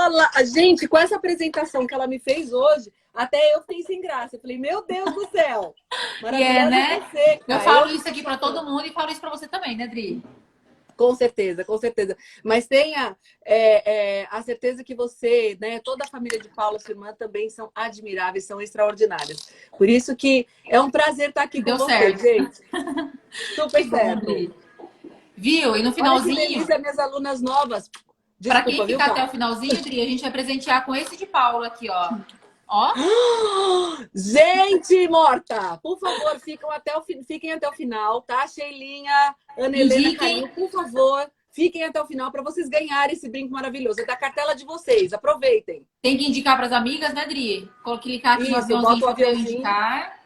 Olá, gente, com essa apresentação que ela me fez hoje, até eu fiquei sem graça. Eu falei, meu Deus do céu. E é, Maravilhosa né? você, Eu cara. falo isso aqui para todo mundo e falo isso para você também, né, Dri? Com certeza, com certeza. Mas tenha a certeza que você, né, toda a família de Paula, sua irmã, também são admiráveis, são extraordinárias. Por isso que é um prazer estar aqui Que com deu vocês, certo. gente. Super Que bom, certo. Dri. Viu? E no Olha que finalzinho, delícia, minhas alunas novas. para quem Desculpa, viu, ficar até o Cá? finalzinho, Dri, a gente vai presentear com esse de Paula aqui, ó. Ó. Gente morta, por favor, fiquem até o final, tá? Sheilinha, Ana Helena, Indiquem. Carinho, por favor, fiquem até o final para vocês ganharem esse brinco maravilhoso. É da cartela de vocês, aproveitem. Tem que indicar para as amigas, né, Dri? Clicar aqui no Isso, aviãozinho bota o para eu aviãozinho. indicar.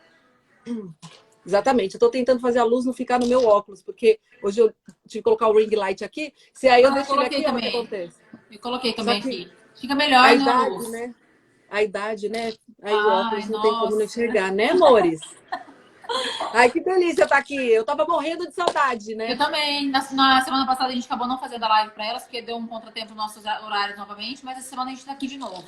Exatamente, eu tô tentando fazer a luz não ficar no meu óculos, porque hoje eu tive que colocar o ring light aqui. Se aí eu Ah, eu deixo ele coloquei aqui, olha o que também. acontece. Eu coloquei Só também que aqui. Fica a melhor, né, a idade, luz? né? A idade, né? Aí o Ai, óculos não tem como não nossa. enxergar, né, amores? Ai, que delícia estar aqui. Eu tava morrendo de saudade, Eu né? também. Na semana passada a gente acabou não fazendo a live para elas, porque deu um contratempo nos nossos horários novamente, mas essa semana a gente tá aqui de novo.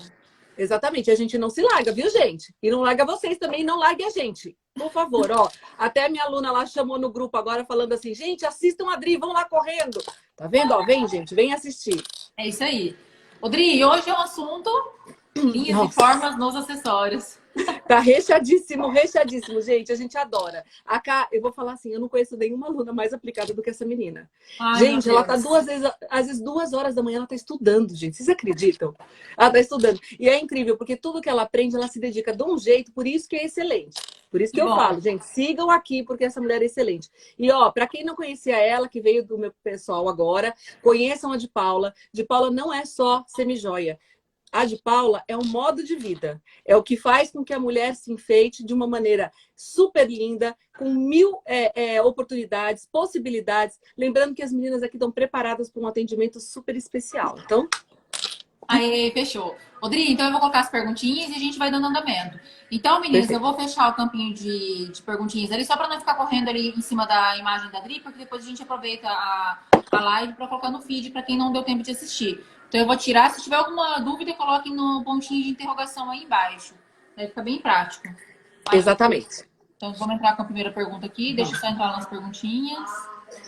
Exatamente, a gente não se larga, viu, gente? E não larga vocês também, não largue a gente. Por favor, ó. Até minha aluna lá chamou no grupo agora falando assim, gente, assistam a Dri, vão lá correndo. Tá vendo? Ó, vem, gente, vem assistir. É isso aí. Odri, hoje é um assunto linhas e Nossa. formas nos acessórios. Tá recheadíssimo, recheadíssimo, gente. A gente adora. A Cá, eu vou falar assim, eu não conheço nenhuma aluna mais aplicada do que essa menina. Ai, meu Gente, ela tá Deus. às vezes 2 horas da manhã, ela tá estudando, gente. Vocês acreditam? Ela tá estudando. E é incrível, porque tudo que ela aprende, ela se dedica de um jeito, por isso que é excelente. Por isso que Que eu bom. falo, gente, sigam aqui, porque essa mulher é excelente. E, ó, pra quem não conhecia ela, que veio do meu pessoal agora, conheçam a de Paula. De Paula não é só semijoia. A de Paula é um modo de vida. É o que faz com que a mulher se enfeite de uma maneira super linda, com mil oportunidades, possibilidades. Lembrando que as meninas aqui estão preparadas para um atendimento super especial. Então, Aí, fechou. Odri, então eu vou colocar as perguntinhas e a gente vai dando andamento. Então, meninas, eu perfeito. vou fechar o campinho de perguntinhas ali, só para não ficar correndo ali em cima da imagem da Dri, porque depois a gente aproveita a live para colocar no feed para quem não deu tempo de assistir. Então, eu vou tirar. Se tiver alguma dúvida, coloquem no pontinho de interrogação aí embaixo. Aí fica bem prático. Ai, meu Deus. Exatamente. Então, vamos entrar com a primeira pergunta aqui. Deixa eu só entrar nas perguntinhas.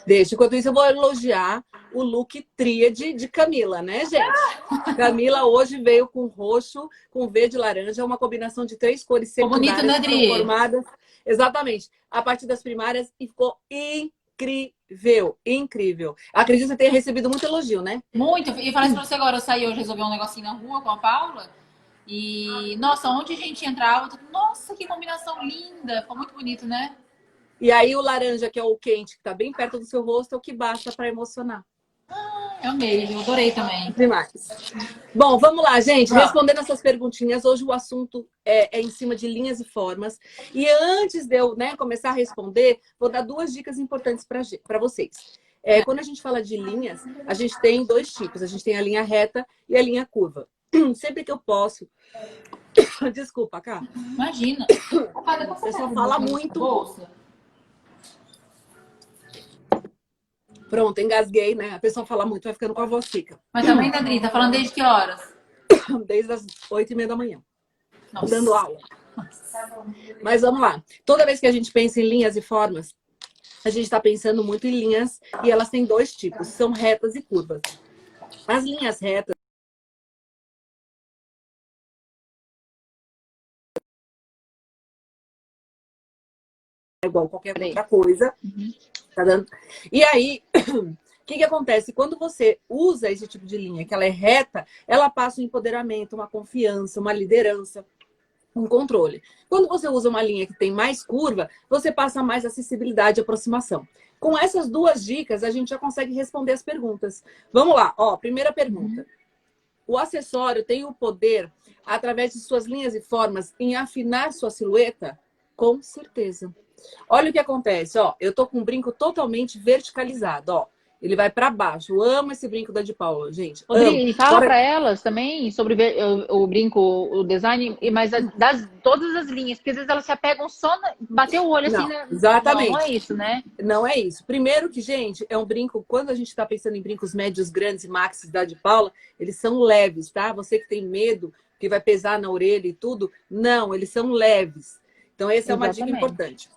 Deixa. Enquanto isso, eu vou elogiar o look tríade de Camila, né, gente? Camila hoje veio com roxo, com verde e laranja, é uma combinação de 3 cores Ficou bonito, secundárias né, que são Dri? formadas exatamente a partir das primárias e ficou incrível, incrível. Acredito que você tenha recebido muito elogio, né? Muito. Eu falei isso pra você agora. Eu saí hoje, resolvi um negocinho na rua com a Paula. E, nossa, onde a gente entrava, nossa, que combinação linda. Ficou muito bonito, né? E aí o laranja, que é o quente, que está bem perto do seu rosto, é o que basta para emocionar. Eu amei, eu adorei também. Demais. Bom, vamos lá, gente. Vamos. Respondendo essas perguntinhas, hoje o assunto é em cima de linhas e formas. E antes de eu, né, começar a responder, vou dar 2 dicas importantes para vocês. Quando a gente fala de linhas, a gente tem 2 tipos. A gente tem a linha reta e a linha curva. Sempre que eu posso... Desculpa, cá. Imagina. O pessoal fala muito. Bolsa. Pronto, engasguei, né? A pessoa fala muito, vai ficando com a voz seca. Mas também, Adri, tá falando desde que horas? Desde as 8h30 da manhã. Nossa. Dando aula. Mas vamos lá. Toda vez que a gente pensa em linhas e formas, a gente está pensando muito em linhas e elas têm 2 tipos, são retas e curvas. As linhas retas é igual qualquer outra coisa, tá dando? E aí, o que acontece? Quando você usa esse tipo de linha, que ela é reta, ela passa um empoderamento, uma confiança, uma liderança, um controle. Quando você usa uma linha que tem mais curva, você passa mais acessibilidade e aproximação. Com essas 2 dicas, a gente já consegue responder as perguntas. Vamos lá, ó, primeira pergunta. O acessório tem o poder, através de suas linhas e formas, em afinar sua silhueta? Com certeza. Olha o que acontece, ó. Eu tô com um brinco totalmente verticalizado, ó. Ele vai para baixo. Eu amo esse brinco da de Paula, gente. Rodrigo, e fala para elas também sobre o brinco, o design, mas todas as linhas, porque às vezes elas se apegam só, bateu o olho assim, né? Exatamente. Não é isso, né? Não é isso. Primeiro que, gente, é um brinco, quando a gente está pensando em brincos médios, grandes e maxis da de Paula, eles são leves, tá? Você que tem medo, que vai pesar na orelha e tudo, não, eles são leves. Então, essa é uma dica importante.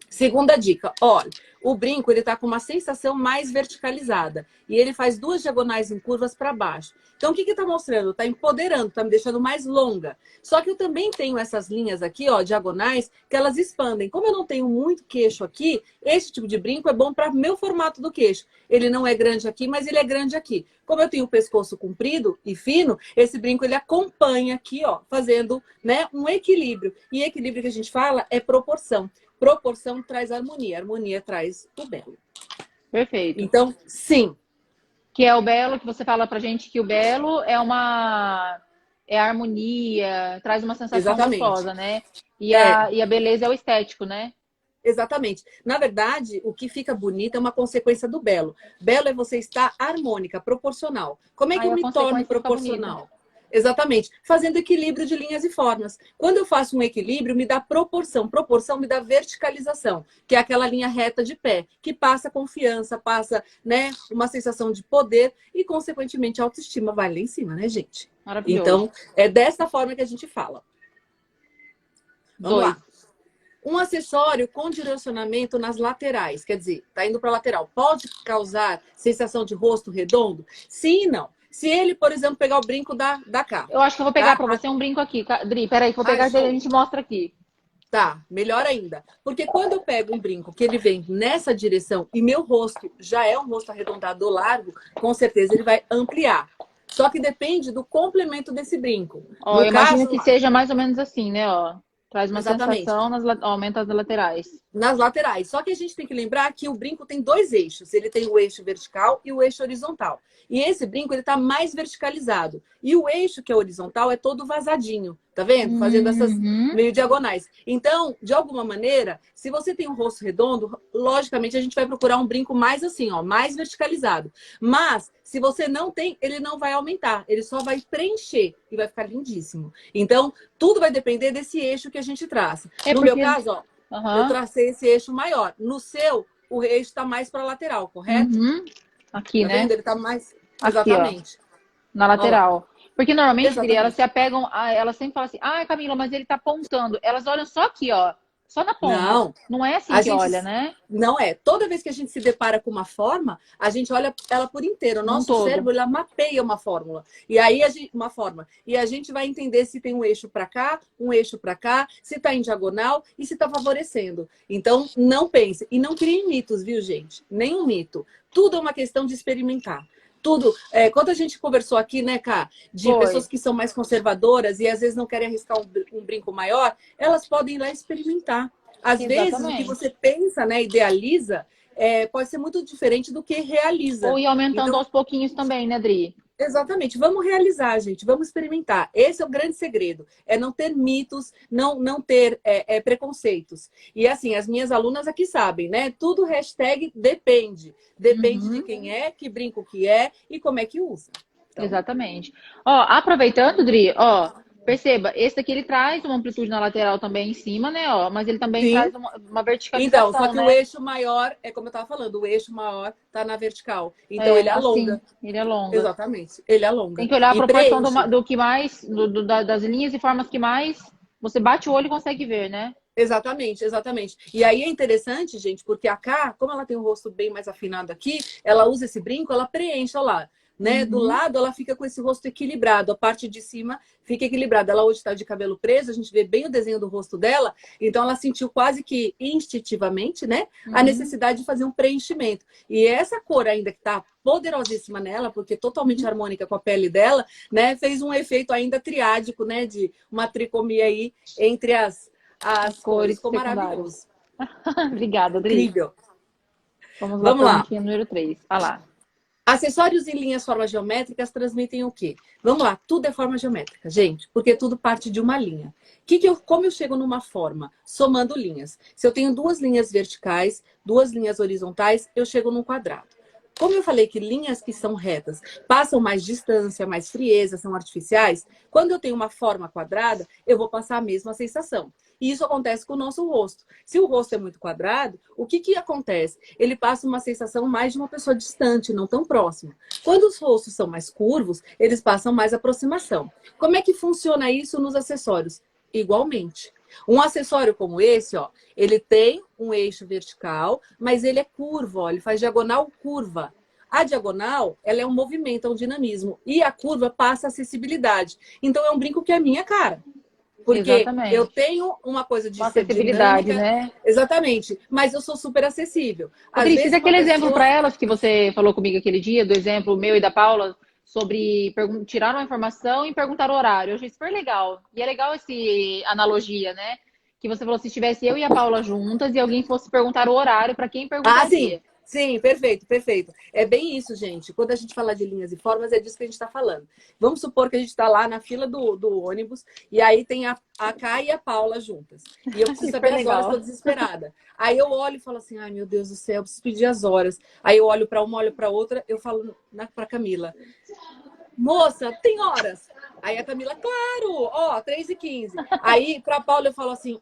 Segunda dica, olha, o brinco ele tá com uma sensação mais verticalizada e ele faz 2 diagonais em curvas para baixo. Então, o que que tá mostrando? Tá empoderando, tá me deixando mais longa. Só que eu também tenho essas linhas aqui, ó, diagonais, que elas expandem. Como eu não tenho muito queixo aqui, esse tipo de brinco é bom para meu formato do queixo. Ele não é grande aqui, mas ele é grande aqui. Como eu tenho o pescoço comprido e fino, esse brinco ele acompanha aqui, ó, fazendo, né, um equilíbrio. E equilíbrio que a gente fala é proporção. Proporção traz harmonia, harmonia traz o belo. Perfeito. Então, sim. Que é o belo, que você fala pra gente que o belo é a harmonia, traz uma sensação gostosa, né? E a beleza é o estético, né? Exatamente. Na verdade, o que fica bonito é uma consequência do belo. Belo é você estar harmônica, proporcional. Como é que eu me torno proporcional? Exatamente. Fazendo equilíbrio de linhas e formas. Quando eu faço um equilíbrio, me dá proporção. Proporção me dá verticalização, que é aquela linha reta de pé, que passa confiança, passa, né, uma sensação de poder e, consequentemente, a autoestima vai lá em cima, né, gente? Maravilhoso. Então, é dessa forma que a gente fala. Vamos lá. Um acessório com direcionamento nas laterais, quer dizer, tá indo para lateral, pode causar sensação de rosto redondo? Sim e não. Se ele, por exemplo, pegar o brinco da cá. Eu acho que eu vou pegar para você um brinco aqui. Dri, peraí, vou pegar e a gente mostra aqui. Tá, melhor ainda. Porque quando eu pego um brinco que ele vem nessa direção e meu rosto já é um rosto arredondado ou largo, com certeza ele vai ampliar. Só que depende do complemento desse brinco. Ó, eu imagino que seja mais ou menos assim, né? Ó, traz uma sensação, aumenta as laterais. Nas laterais. Só que a gente tem que lembrar que o brinco tem 2 eixos. Ele tem o eixo vertical e o eixo horizontal. E esse brinco, ele tá mais verticalizado. E o eixo, que é horizontal, é todo vazadinho. Tá vendo? Fazendo essas meio diagonais. Então, de alguma maneira, se você tem um rosto redondo, logicamente a gente vai procurar um brinco mais assim, ó, mais verticalizado. Mas, se você não tem, ele não vai aumentar. Ele só vai preencher e vai ficar lindíssimo. Então, tudo vai depender desse eixo que a gente traça. No meu caso, ó, eu tracei esse eixo maior. No seu, o eixo tá mais para lateral, correto? Aqui, tá né? Vendo? Ele tá mais... Aqui, exatamente. Ó, na lateral. Porque normalmente, Exatamente. elas se apegam, elas sempre falam assim, ah, Camila, mas ele tá apontando. Elas olham só aqui, ó. Só na ponta. Não é assim que olha, né? Não é. Toda vez que a gente se depara com uma forma, a gente olha ela por inteiro. O nosso cérebro, ele mapeia uma fórmula. E aí, uma forma. E a gente vai entender se tem um eixo para cá, um eixo para cá, se tá em diagonal e se tá favorecendo. Então, não pense. E não criem mitos, viu, gente? Nenhum mito. Tudo é uma questão de experimentar. Tudo. Quando a gente conversou aqui, né, Cá, de pessoas que são mais conservadoras e às vezes não querem arriscar um brinco maior, elas podem ir lá experimentar. Às vezes, o que você pensa, né, idealiza, pode ser muito diferente do que realiza. Ou ir aumentando aos pouquinhos também, né, Dri? Exatamente. Vamos realizar, gente. Vamos experimentar. Esse é o grande segredo. É não ter mitos, não ter preconceitos. E assim, as minhas alunas aqui sabem, né? Tudo hashtag depende. Depende de quem é, que brinco que é e como é que usa. Então... Exatamente. Ó, aproveitando, Dri, ó, perceba, esse daqui ele traz uma amplitude na lateral também em cima, né? Ó, mas ele também traz uma verticalização. Então, só que né? o eixo maior, é como eu estava falando, o eixo maior tá na vertical. Então ele alonga. Assim, ele alonga. Exatamente. Ele alonga. Tem que olhar a proporção do que mais, das linhas e formas que mais você bate o olho e consegue ver, né? Exatamente, exatamente. E aí é interessante, gente, porque a Cá, como ela tem o rosto bem mais afinado aqui, ela usa esse brinco, ela preenche, olha lá. Né? Do lado, ela fica com esse rosto equilibrado. A parte de cima fica equilibrada. Ela hoje está de cabelo preso, a gente vê bem o desenho do rosto dela. Então, ela sentiu quase que instintivamente, né? A necessidade de fazer um preenchimento. E essa cor ainda que tá poderosíssima nela, porque totalmente harmônica com a pele dela, né? Fez um efeito ainda triádico, né? De uma tricomia aí entre as cores. Ficou maravilhoso. Obrigada, Adri. Incrível. Vamos lá. Número 3. Olha lá. Acessórios em linhas formas geométricas transmitem o quê? Vamos lá, tudo é forma geométrica, gente, porque tudo parte de uma linha. Como eu chego numa forma? Somando linhas. Se eu tenho 2 linhas verticais, 2 linhas horizontais, eu chego num quadrado. Como eu falei que linhas que são retas passam mais distância, mais frieza, são artificiais, quando eu tenho uma forma quadrada, eu vou passar a mesma sensação. E isso acontece com o nosso rosto. Se o rosto é muito quadrado, o que acontece? Ele passa uma sensação mais de uma pessoa distante, não tão próxima. Quando os rostos são mais curvos, eles passam mais aproximação. Como é que funciona isso nos acessórios? Igualmente. Um acessório como esse, ó, ele tem um eixo vertical, mas ele é curvo, ó, ele faz diagonal curva. A diagonal, ela é um movimento, é um dinamismo. E a curva passa acessibilidade. Então, é um brinco que é minha cara. Porque Exatamente. eu tenho uma coisa de uma ser acessibilidade, dinâmica, né? Exatamente. Mas eu sou super acessível. Patrícia, aquele exemplo para elas que você falou comigo aquele dia, do exemplo meu e da Paula, sobre tirar uma informação e perguntar o horário. Eu achei super legal. E é legal essa analogia, né? Que você falou, se estivesse eu e a Paula juntas e alguém fosse perguntar o horário, para quem perguntaria? Ah, sim. Sim, perfeito, perfeito. É bem isso, gente. Quando a gente fala de linhas e formas, é disso que a gente está falando. Vamos supor que a gente está lá na fila do ônibus e aí tem a Cá e a Paula juntas. E eu preciso saber as horas, estou desesperada. Aí eu olho e falo assim, ai meu Deus do céu, eu preciso pedir as horas. Aí eu olho para uma, olho para outra, eu falo para Camila, moça, tem horas? Aí a Camila, claro, ó, 3h15. Aí para a Paula eu falo assim,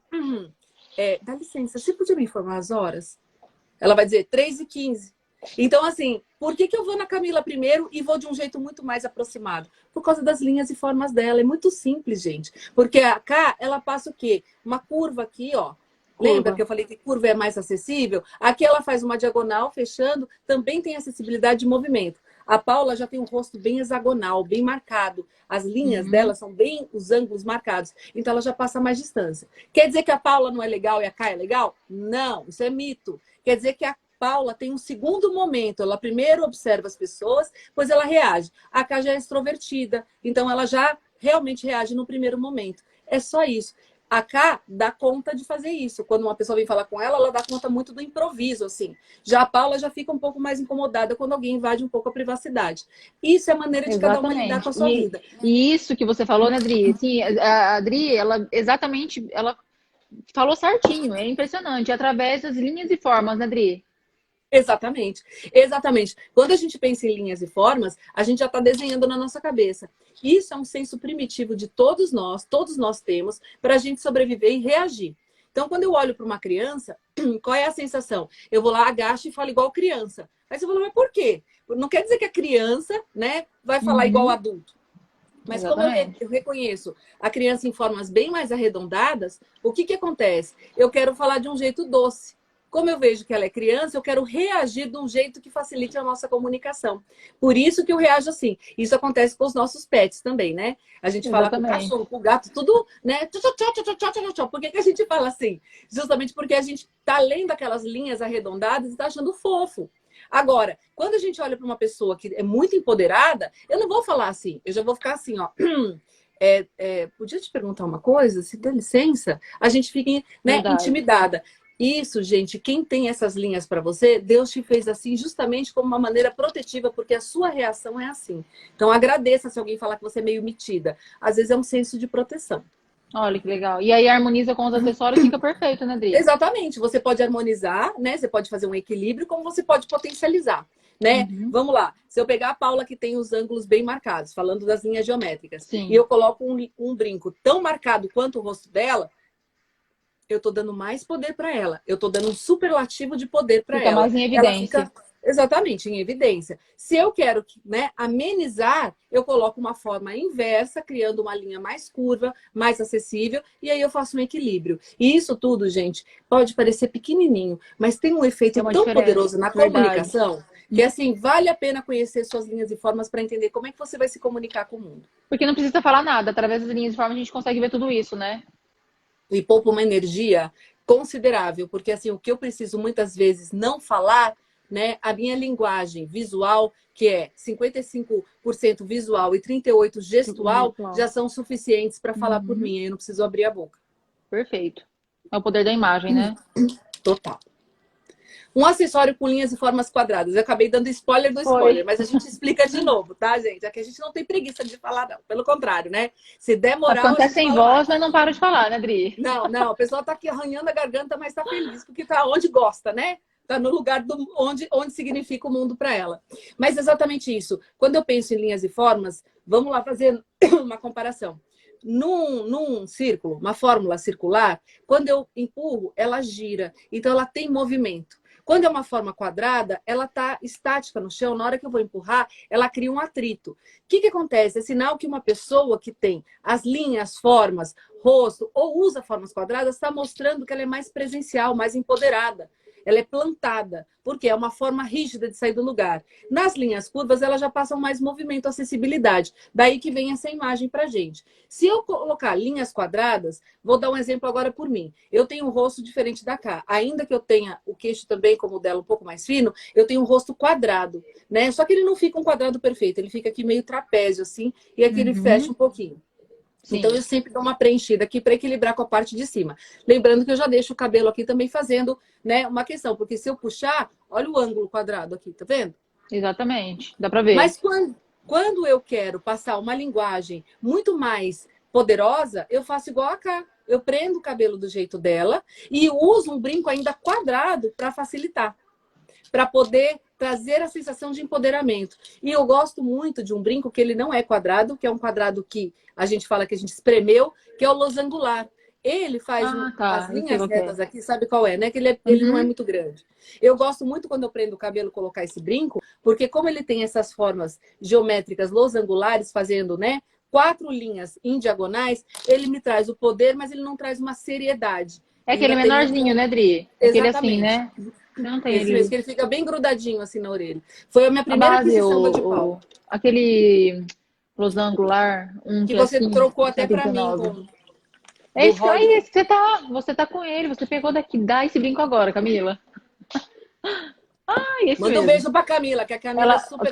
dá licença, você podia me informar as horas? Ela vai dizer 3h15. Então, assim, por que eu vou na Camila primeiro e vou de um jeito muito mais aproximado? Por causa das linhas e formas dela. É muito simples, gente. Porque a Cá, ela passa o quê? Uma curva aqui, ó. Lembra que eu falei que curva é mais acessível? Aqui ela faz uma diagonal, fechando. Também tem acessibilidade de movimento. A Paula já tem um rosto bem hexagonal, bem marcado. As linhas dela são bem os ângulos marcados. Então, ela já passa mais distância. Quer dizer que a Paula não é legal e a Cá é legal? Não, isso é mito. Quer dizer que a Paula tem um segundo momento. Ela primeiro observa as pessoas, depois ela reage. A Cá já é extrovertida, então ela já realmente reage no primeiro momento. É só isso. A Cá dá conta de fazer isso. Quando uma pessoa vem falar com ela, ela dá conta muito do improviso, assim. Já a Paula já fica um pouco mais incomodada quando alguém invade um pouco a privacidade. Isso é a maneira de cada uma lidar com a sua vida. E isso que você falou, né, Adri? Sim, a Adri, ela exatamente, ela falou certinho, é impressionante. Através das linhas e formas, né, Adri? Exatamente, exatamente. Quando a gente pensa em linhas e formas, a gente já está desenhando na nossa cabeça. Isso é um senso primitivo de todos nós temos, para a gente sobreviver e reagir. Então, quando eu olho para uma criança, qual é a sensação? Eu vou lá, agacho e falo igual criança. Aí você fala, mas por quê? Não quer dizer que a criança, né, vai falar igual adulto. Mas exatamente. Como eu reconheço a criança em formas bem mais arredondadas, o que acontece? Eu quero falar de um jeito doce. Como eu vejo que ela é criança, eu quero reagir de um jeito que facilite a nossa comunicação. Por isso que eu reajo assim. Isso acontece com os nossos pets também, né? A gente fala com o cachorro, com o gato, tudo, né? Por que a gente fala assim? Justamente porque a gente tá lendo aquelas linhas arredondadas e tá achando fofo. Agora, quando a gente olha para uma pessoa que é muito empoderada, eu não vou falar assim. Eu já vou ficar assim, ó. Podia te perguntar uma coisa? Se dá licença? A gente fica, né, intimidada. Isso, gente, quem tem essas linhas para você, Deus te fez assim justamente como uma maneira protetiva, porque a sua reação é assim. Então, agradeça se alguém falar que você é meio metida. Às vezes é um senso de proteção. Olha que legal. E aí harmoniza com os acessórios, fica perfeito, né, Adri? Exatamente. Você pode harmonizar, né? Você pode fazer um equilíbrio, como você pode potencializar, né? Vamos lá. Se eu pegar a Paula que tem os ângulos bem marcados, falando das linhas geométricas, sim, e eu coloco um brinco tão marcado quanto o rosto dela, eu tô dando mais poder para ela. Eu tô dando um superlativo de poder para ela. Fica mais em evidência. Ela fica, exatamente, em evidência. Se eu quero, né, amenizar, eu coloco uma forma inversa, criando uma linha mais curva, mais acessível, e aí eu faço um equilíbrio. E isso tudo, gente, pode parecer pequenininho, mas tem um efeito tão poderoso na comunicação, que assim, vale a pena conhecer suas linhas e formas para entender como é que você vai se comunicar com o mundo. Porque não precisa falar nada. Através das linhas e formas a gente consegue ver tudo isso, né? E poupa uma energia considerável, porque assim, o que eu preciso muitas vezes não falar, né, a minha linguagem visual, que é 55% visual e 38% gestual, já são suficientes para falar por mim, eu não preciso abrir a boca. Perfeito. É o poder da imagem, né? Total. Um acessório com linhas e formas quadradas. Eu acabei dando spoiler do spoiler, mas a gente explica de novo, tá, gente? Aqui a gente não tem preguiça de falar, não. Pelo contrário, né? Se demorar... Quando é sem voz, mas não para de falar, né, Adri? Não, a pessoa tá aqui arranhando a garganta, mas tá feliz, porque tá onde gosta, né? Tá no lugar onde significa o mundo para ela. Mas exatamente isso. Quando eu penso em linhas e formas, vamos lá fazer uma comparação. Num círculo, uma fórmula circular, quando eu empurro, ela gira. Então, ela tem movimento. Quando é uma forma quadrada, ela está estática no chão. Na hora que eu vou empurrar, ela cria um atrito. O que acontece? É sinal que uma pessoa que tem as linhas, formas, rosto, ou usa formas quadradas, está mostrando que ela é mais presencial, mais empoderada. Ela é plantada, porque é uma forma rígida de sair do lugar. Nas linhas curvas, elas já passam mais movimento, acessibilidade. Daí que vem essa imagem para gente. Se eu colocar linhas quadradas, vou dar um exemplo agora por mim. Eu tenho um rosto diferente da cá. Ainda que eu tenha o queixo também, como o dela, um pouco mais fino, eu tenho um rosto quadrado, né? Só que ele não fica um quadrado perfeito, ele fica aqui meio trapézio, assim, e aqui ele fecha um pouquinho. Sim. Então, eu sempre dou uma preenchida aqui para equilibrar com a parte de cima. Lembrando que eu já deixo o cabelo aqui também fazendo, né, uma questão. Porque se eu puxar, olha o ângulo quadrado aqui, tá vendo? Exatamente, dá para ver. Mas quando eu quero passar uma linguagem muito mais poderosa, eu faço igual a cá. Eu prendo o cabelo do jeito dela e uso um brinco ainda quadrado para facilitar. Para poder trazer a sensação de empoderamento. E eu gosto muito de um brinco que ele não é quadrado, que é um quadrado que a gente fala que a gente espremeu, que é o losangular. Ele faz as linhas retas aqui, sabe qual é, né? Que ele não é muito grande. Eu gosto muito quando eu prendo o cabelo colocar esse brinco, porque como ele tem essas formas geométricas losangulares, fazendo, né, 4 linhas em diagonais, ele me traz o poder, mas ele não traz uma seriedade. É aquele menorzinho, né, Dri? Aquele assim, né? Não tem esse mesmo, que ele fica bem grudadinho assim na orelha. Foi a minha primeira aquisição de pau. Aquele losangular, que você assim, trocou até para mim. É isso aí, você tá com ele, você pegou daqui, dá esse brinco agora, Camila. Esse manda um beijo pra Camila, que a Camila é super...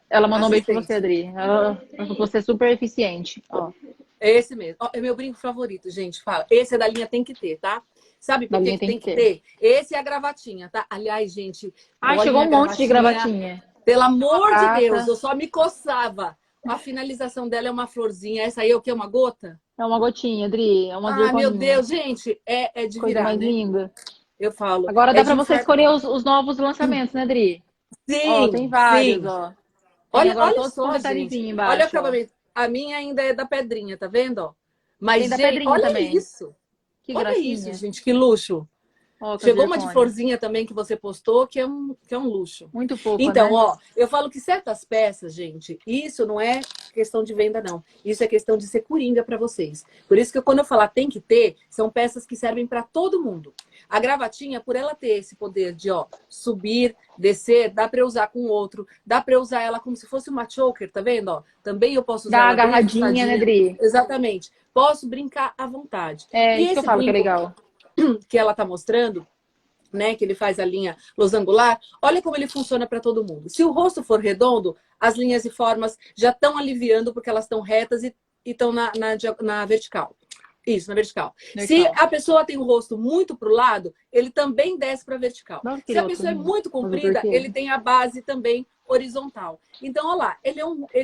Ela mandou um beijo pra você, Adri. Ela falou que você é super eficiente. Ó. É esse mesmo. Ó, é meu brinco favorito, gente. Fala. Esse é da linha Tem Que Ter, tá? Sabe por que tem que ter? Esse é a gravatinha, tá? Aliás, gente... chegou um monte de gravatinha. Pelo amor de Deus, eu só me coçava. A finalização dela é uma florzinha. Essa aí é o quê? Uma gota? É uma gotinha, Adri. É uma meu Deus, gente. É de coisa virar, mais né? linda. Eu falo. Agora dá pra você escolher os novos lançamentos, né, Adri? Sim, ó, tem vários, ó. Olha só, gente. Embaixo, olha o acabamento. A minha ainda é da pedrinha, tá vendo? Ó? Mas, tem da gente, pedrinha olha também. isso. Que olha gracinha. isso, gente. Que luxo. Chegou uma de florzinha também que você postou, que é um luxo. Muito fofa, então, né? ó, eu falo que certas peças, gente, isso não é questão de venda, não. Isso é questão de ser coringa para vocês. Por isso que quando eu falar tem que ter, são peças que servem para todo mundo. A gravatinha, por ela ter esse poder de, ó, subir, descer, dá para usar com o outro, dá para usar ela como se fosse uma choker, tá vendo? Ó, também eu posso usar ela agarradinha, né, Dri? Exatamente. Posso brincar à vontade. E isso que eu falo que é legal. Que ela tá mostrando, né, que ele faz a linha losangular, olha como ele funciona para todo mundo. Se o rosto for redondo, as linhas e formas já estão aliviando porque elas estão retas e estão na vertical. Isso, na vertical. Se a pessoa tem o rosto muito para o lado, ele também desce para a vertical. Se a pessoa é muito comprida, ele tem a base também horizontal. Então, olha lá, ele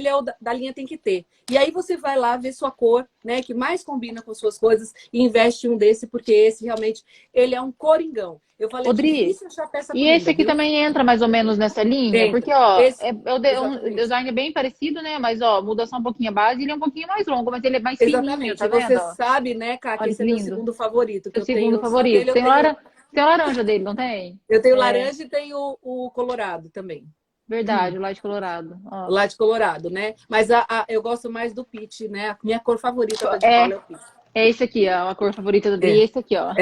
é o da linha Tem Que Ter. E aí você vai lá ver sua cor, né, que mais combina com suas coisas e investe um desse, porque esse realmente, ele é um coringão. Eu falei, difícil achar peça coringa, esse aqui também entra mais ou menos nessa linha? Porque, ó, o design é bem parecido, né? Mas, ó, muda só um pouquinho a base, ele é um pouquinho mais longo, mas ele é mais fininho, tá vendo? Você sabe, né, Cá, que esse é meu segundo favorito. Que eu tenho, favorito. Tem laranja dele, não tem? Eu tenho laranja e tenho o colorado também. Verdade, o light colorado. Ó. O light colorado, né? Mas eu gosto mais do peach, né? A minha cor favorita de Paula é o peach. É esse aqui, ó, a cor favorita do Dri, esse aqui, ó.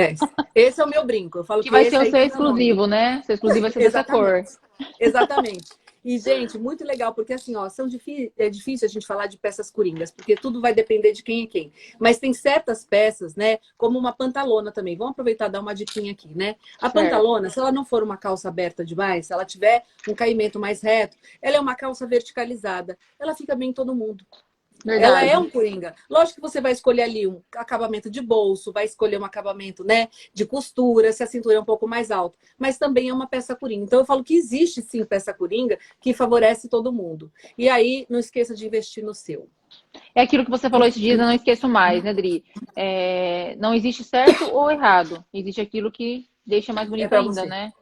Esse é o meu brinco. Eu falo que vai ser o seu exclusivo, né? Seu exclusivo vai ser dessa cor. Exatamente. E, gente, muito legal, porque assim, ó, é difícil a gente falar de peças coringas, porque tudo vai depender de quem é quem. Mas tem certas peças, né, como uma pantalona também. Vamos aproveitar e dar uma diquinha aqui, né? A pantalona, se ela não for uma calça aberta demais, se ela tiver um caimento mais reto, ela é uma calça verticalizada. Ela fica bem em todo mundo. Verdade. Ela é um coringa. Lógico que você vai escolher ali um acabamento de bolso, vai escolher um acabamento, né, de costura, se a cintura é um pouco mais alta. Mas também é uma peça coringa. Então eu falo que existe sim peça coringa que favorece todo mundo. E aí, não esqueça de investir no seu. É aquilo que você falou esses dias, eu não esqueço mais, né, Dri? Não existe certo ou errado. Existe aquilo que deixa mais bonito ainda, né?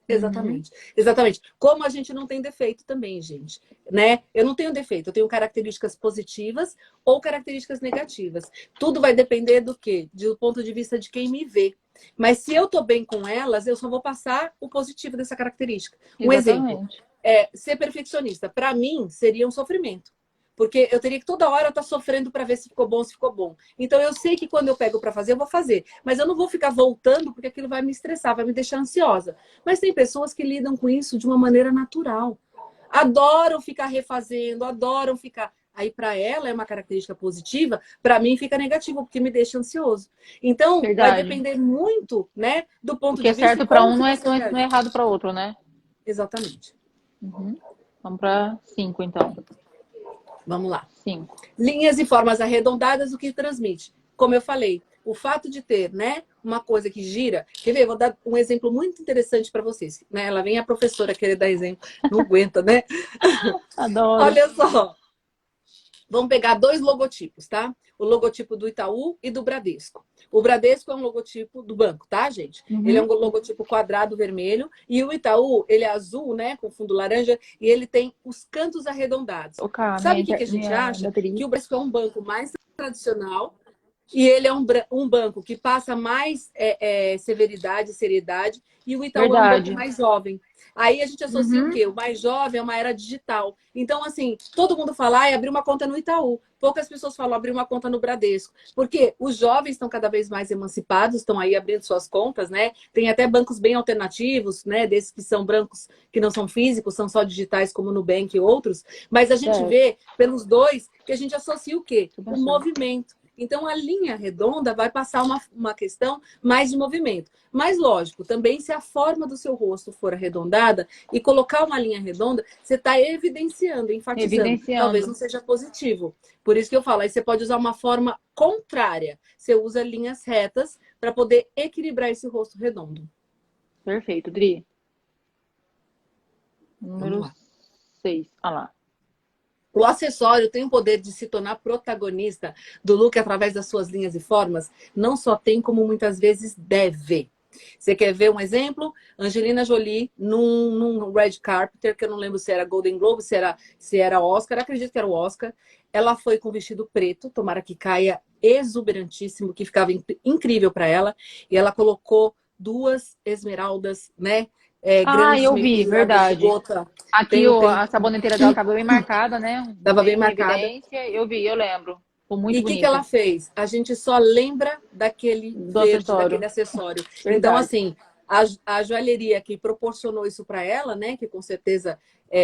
Exatamente, exatamente. Como a gente não tem defeito também, gente, né? Eu não tenho defeito, eu tenho características positivas ou características negativas. Tudo vai depender do quê? Do ponto de vista de quem me vê. Mas se eu tô bem com elas, eu só vou passar o positivo dessa característica. Um exemplo, Exatamente. ser perfeccionista. Para mim, seria um sofrimento. Porque eu teria que toda hora estar sofrendo para ver se ficou bom, se ficou bom. Então eu sei que quando eu pego para fazer, eu vou fazer. Mas eu não vou ficar voltando porque aquilo vai me estressar, vai me deixar ansiosa. Mas tem pessoas que lidam com isso de uma maneira natural. Adoram ficar refazendo, adoram ficar. Aí para ela é uma característica positiva, para mim fica negativo, porque me deixa ansioso. Então vai Verdade. depender muito, né, do O ponto que de é vista certo e para como um que não é, você não é reage. errado para outro, né? Exatamente. Vamos para 5, então. Vamos lá. 5. Linhas e formas arredondadas, o que transmite? Como eu falei, o fato de ter, né, uma coisa que gira. Quer ver? Vou dar um exemplo muito interessante para vocês. Né? Ela vem a professora querer dar exemplo, não aguenta, né? Adoro. Olha só. Vamos pegar dois logotipos, tá? O logotipo do Itaú e do Bradesco. O Bradesco é um logotipo do banco, tá, gente? Ele é um logotipo quadrado vermelho e o Itaú, ele é azul, né, com fundo laranja e ele tem os cantos arredondados. Tocar Sabe o que a gente minha acha? bateria. Que o Bradesco é um banco mais tradicional e ele é um banco que passa mais severidade, seriedade, e o Itaú é um banco Verdade. mais jovem. Aí a gente associa o quê? O mais jovem é uma era digital. Então, assim, todo mundo fala, abrir uma conta no Itaú. Poucas pessoas falam abrir uma conta no Bradesco. Porque os jovens estão cada vez mais emancipados, estão aí abrindo suas contas, né? Tem até bancos bem alternativos, né? Desses que são bancos que não são físicos, são só digitais, como o Nubank e outros. Mas a gente vê pelos dois que a gente associa o quê? O movimento. Então, a linha redonda vai passar uma questão mais de movimento. Mas, lógico, também se a forma do seu rosto for arredondada e colocar uma linha redonda, você está evidenciando, enfatizando. Talvez não seja positivo. Por isso que eu falo, aí você pode usar uma forma contrária. Você usa linhas retas para poder equilibrar esse rosto redondo. Perfeito, Dri. Número 6. Olha lá. O acessório tem o poder de se tornar protagonista do look através das suas linhas e formas. Não só tem, como muitas vezes deve. Você quer ver um exemplo? Angelina Jolie, num red carpet, que eu não lembro se era Golden Globe, se era Oscar, acredito que era o Oscar. Ela foi com vestido preto, tomara que caia, exuberantíssimo, que ficava incrível para ela. E ela colocou 2 esmeraldas, né? Grandes, eu meio vi, brilhantes de verdade. gota. Aqui a saboneteira dela estava bem marcada, né? Estava bem Bem em marcada. evidência. Eu vi, eu lembro. Ficou muito E o que bonita. ela fez? A gente só lembra daquele Do verde, acessório. daquele acessório. Verdade. Então, assim, a joalheria que proporcionou isso para ela, né? Que com certeza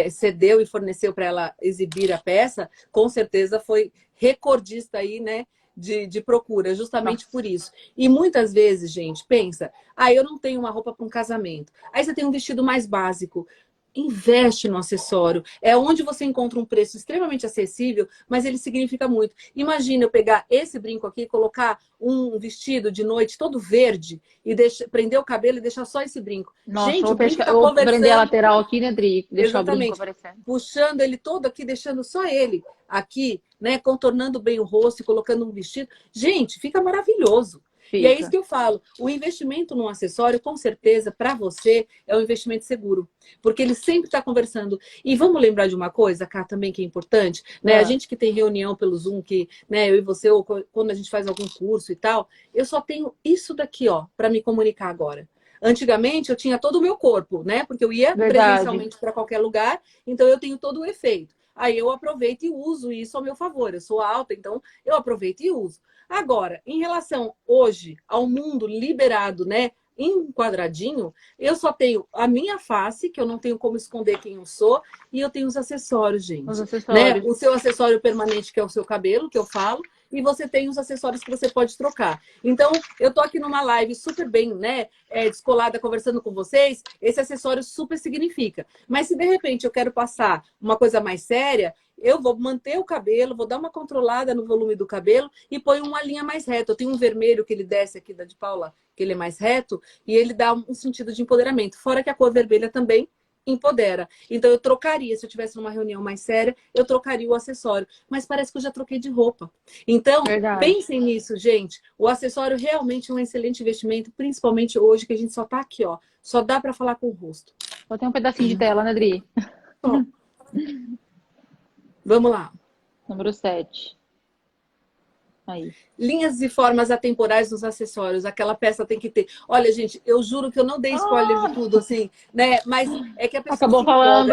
cedeu e forneceu para ela exibir a peça, com certeza foi recordista aí, né? De procura, justamente por isso. E muitas vezes, gente, pensa, eu não tenho uma roupa para um casamento. Aí você tem um vestido mais básico. Investe no acessório. É onde você encontra um preço extremamente acessível, mas ele significa muito. Imagina eu pegar esse brinco aqui, colocar um vestido de noite todo verde e prender o cabelo e deixar só esse brinco. Nossa, Gente, o brinco tá eu vou prender a conversando. lateral aqui, né, Dri? Deixar o brinco Exatamente. aparecendo. Puxando ele todo aqui, deixando só ele aqui, né? Contornando bem o rosto e colocando um vestido. Gente, fica maravilhoso. E é isso que eu falo. O investimento num acessório, com certeza, para você, é um investimento seguro. Porque ele sempre está conversando. E vamos lembrar de uma coisa, cá, também que é importante. Né? A gente que tem reunião pelo Zoom, que né, eu e você, ou quando a gente faz algum curso e tal, eu só tenho isso daqui, ó, para me comunicar agora. Antigamente, eu tinha todo o meu corpo, né? Porque eu ia presencialmente para qualquer lugar, então eu tenho todo o efeito. Aí eu aproveito e uso isso ao meu favor. Eu sou alta, então eu aproveito e uso. Agora, em relação hoje ao mundo liberado, né, em quadradinho, eu só tenho a minha face, que eu não tenho como esconder quem eu sou, e eu tenho os acessórios, gente. Os acessórios. Né? O seu acessório permanente, que é o seu cabelo, que eu falo, e você tem os acessórios que você pode trocar. Então, eu tô aqui numa live super bem, né, descolada, conversando com vocês, esse acessório super significa. Mas se de repente eu quero passar uma coisa mais séria, eu vou manter o cabelo, vou dar uma controlada no volume do cabelo e ponho uma linha mais reta. Eu tenho um vermelho que ele desce aqui da de Paula, que ele é mais reto, e ele dá um sentido de empoderamento. Fora que a cor vermelha também empodera. Então eu trocaria, se eu tivesse numa reunião mais séria, eu trocaria o acessório. Mas parece que eu já troquei de roupa. Então, Verdade. pensem nisso, gente. O acessório realmente é um excelente investimento, principalmente hoje que a gente só tá aqui, ó. Só dá para falar com o rosto. Só tem um pedacinho de tela, né, Dri? Ó, vamos lá. Número 7. Aí. Linhas e formas atemporais nos acessórios. Aquela peça tem que ter. Olha, gente, eu juro que eu não dei spoiler de tudo, assim, né? Mas é que a pessoa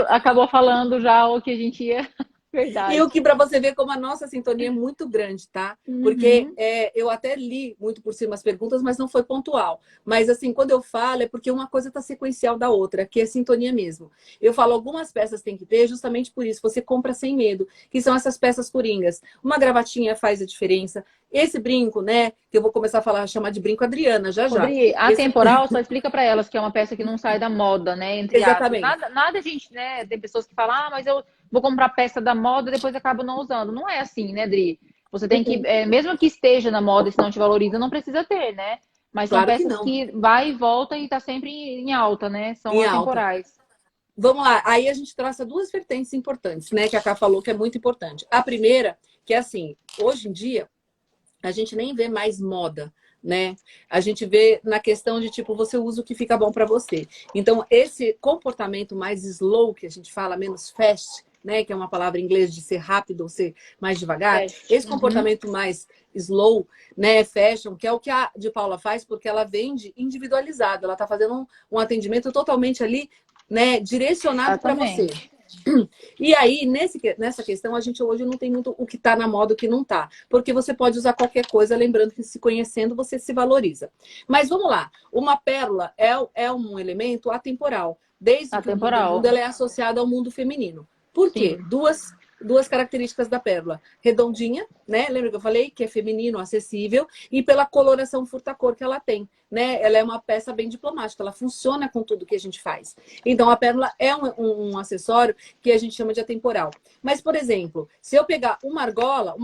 Acabou falando já o que a gente ia. E o Verdade. que para você ver como a nossa sintonia é muito grande, tá? Porque eu até li muito por cima as perguntas, mas não foi pontual. Mas assim, quando eu falo, é porque uma coisa está sequencial da outra, que é sintonia mesmo. Eu falo, algumas peças tem que ter, justamente por isso. Você compra sem medo, que são essas peças coringas. Uma gravatinha faz a diferença. Esse brinco, né? Que eu vou começar a falar, chamar de brinco Adriana, já já. Rodri, a Esse... temporal, só explica para elas que é uma peça que não sai da moda, né? Entre aspas. Exatamente. Nada a gente, né? Tem pessoas que falam, mas eu vou comprar peça da moda e depois acabo não usando. Não é assim, né, Dri? Você tem que, mesmo que esteja na moda e se não te valoriza, não precisa ter, né? Mas são Claro que peças não. que vai e volta e tá sempre em alta, né? São Em alta. atemporais. Vamos lá, aí a gente traça duas vertentes importantes, né? Que a Ká falou que é muito importante. A primeira, que é assim, hoje em dia, a gente nem vê mais moda, né? A gente vê na questão de, tipo, você usa o que fica bom para você. Então, esse comportamento mais slow, que a gente fala, menos fast, né? Que é uma palavra em inglês de ser rápido ou ser mais devagar. Esse comportamento mais slow, né? Fashion, que é o que a de Paula faz, porque ela vende individualizado. Ela tá fazendo um atendimento totalmente ali, né? Direcionado para você. E aí, nessa questão, a gente hoje não tem muito o que está na moda e o que não está. Porque você pode usar qualquer coisa, lembrando que se conhecendo, você se valoriza. Mas vamos lá. Uma pérola é um elemento atemporal. Desde que o mundo é mundo, ela é associada ao mundo feminino. Por quê? Duas características da pérola. Redondinha, né? Lembra que eu falei? Que é feminino, acessível. E pela coloração furta-cor que ela tem, né? Ela é uma peça bem diplomática. Ela funciona com tudo que a gente faz. Então, a pérola é um acessório que a gente chama de atemporal. Mas, por exemplo, se eu pegar uma argola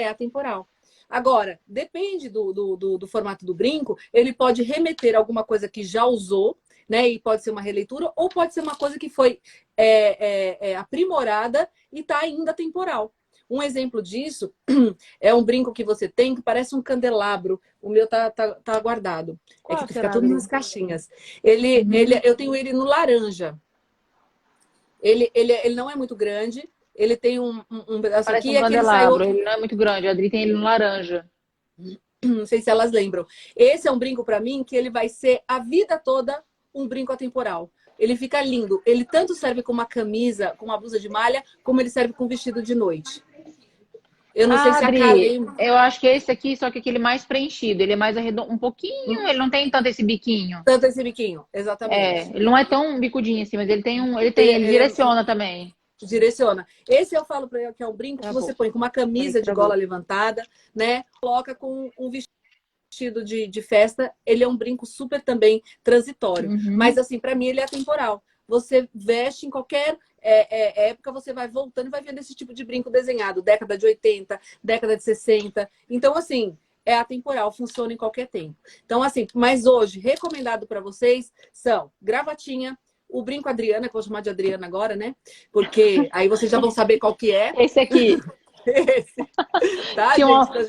é atemporal. Agora, depende do formato do brinco, ele pode remeter a alguma coisa que já usou, né? E pode ser uma releitura, ou pode ser uma coisa que foi aprimorada e está ainda temporal. Um exemplo disso é um brinco que você tem que parece um candelabro. O meu tá guardado. Qual é que fica tudo nas caixinhas. Eu tenho ele no laranja. Ele não é muito grande. Ele tem um pedaço Parece aqui. um candelabro. Ele não é muito grande. A Adri tem ele no laranja. Não sei se elas lembram. Esse é um brinco para mim que ele vai ser a vida toda um brinco atemporal. Ele fica lindo. Ele tanto serve com uma camisa, com uma blusa de malha, como ele serve com vestido de noite. Eu não sei se a Ká lembra. Eu acho que é esse aqui, só que aquele mais preenchido. Ele é mais arredondo, um pouquinho, ele não tem tanto esse biquinho. Tanto esse biquinho, exatamente. Ele não é tão bicudinho assim, mas ele direciona também. Direciona. Esse eu falo para ele que é um brinco que você põe com uma camisa de gola levantada, né? Coloca com um vestido de festa. Ele é um brinco super também transitório. Mas assim, para mim ele é atemporal. Você veste em qualquer época, você vai voltando e vai vendo esse tipo de brinco desenhado. Década de 80, década de 60. Então, assim, é atemporal, funciona em qualquer tempo. Então, assim, mas hoje, recomendado para vocês são gravatinha, o brinco Adriana, que eu vou chamar de Adriana agora, né? Porque aí vocês já vão saber qual que é. Esse aqui. Esse. Tá, tinha